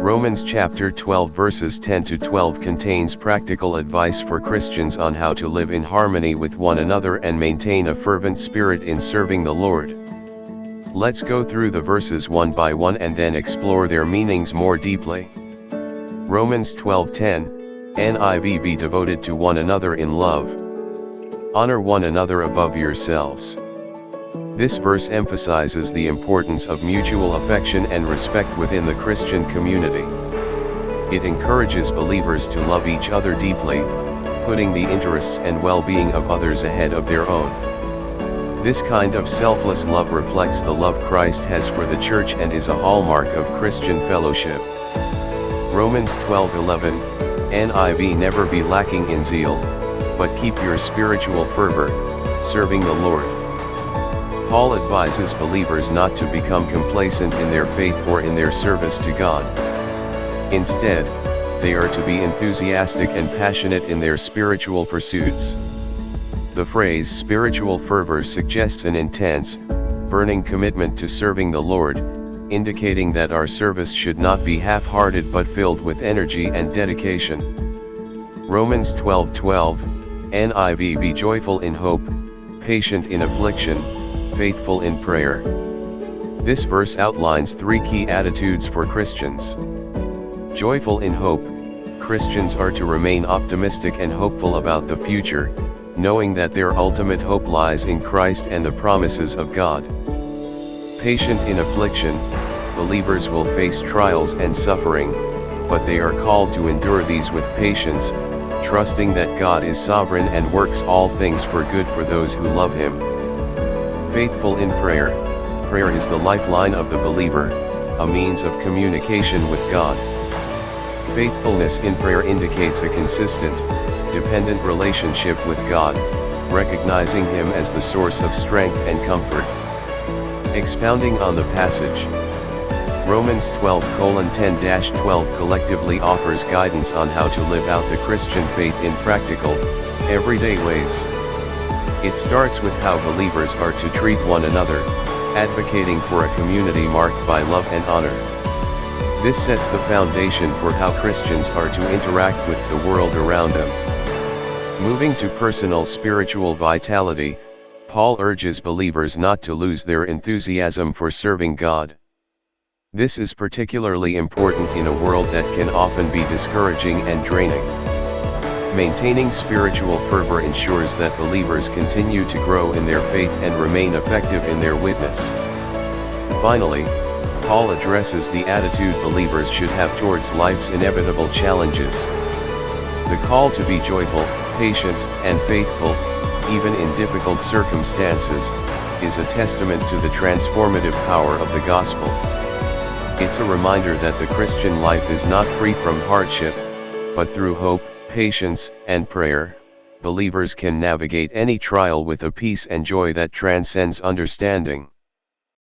Romans chapter 12 verses 10 to 12 contains practical advice for Christians on how to live in harmony with one another and maintain a fervent spirit in serving the Lord. Let's go through the verses one by one and then explore their meanings more deeply. Romans 12:10, NIV: Be devoted to one another in love. Honor one another above yourselves. This verse emphasizes the importance of mutual affection and respect within the Christian community. It encourages believers to love each other deeply, putting the interests and well-being of others ahead of their own. This kind of selfless love reflects the love Christ has for the church and is a hallmark of Christian fellowship. Romans 12:11, NIV: Never be lacking in zeal, but keep your spiritual fervor, serving the Lord. Paul advises believers not to become complacent in their faith or in their service to God. Instead, they are to be enthusiastic and passionate in their spiritual pursuits. The phrase spiritual fervor suggests an intense, burning commitment to serving the Lord, indicating that our service should not be half-hearted but filled with energy and dedication. Romans 12:12, NIV: Be joyful in hope, patient in affliction, faithful in prayer. This verse outlines three key attitudes for Christians. Joyful in hope, Christians are to remain optimistic and hopeful about the future, knowing that their ultimate hope lies in Christ and the promises of God. Patient in affliction, believers will face trials and suffering, but they are called to endure these with patience, trusting that God is sovereign and works all things for good for those who love Him. Faithful in prayer, prayer is the lifeline of the believer, a means of communication with God. Faithfulness in prayer indicates a consistent, dependent relationship with God, recognizing Him as the source of strength and comfort. Expounding on the passage, Romans 12:10-12 collectively offers guidance on how to live out the Christian faith in practical, everyday ways. It starts with how believers are to treat one another, advocating for a community marked by love and honor. This sets the foundation for how Christians are to interact with the world around them. Moving to personal spiritual vitality, Paul urges believers not to lose their enthusiasm for serving God. This is particularly important in a world that can often be discouraging and draining. Maintaining spiritual fervor ensures that believers continue to grow in their faith and remain effective in their witness. Finally, Paul addresses the attitude believers should have towards life's inevitable challenges. The call to be joyful, patient, and faithful, even in difficult circumstances, is a testament to the transformative power of the gospel. It's a reminder that the Christian life is not free from hardship, but through hope, patience, and prayer, believers can navigate any trial with a peace and joy that transcends understanding.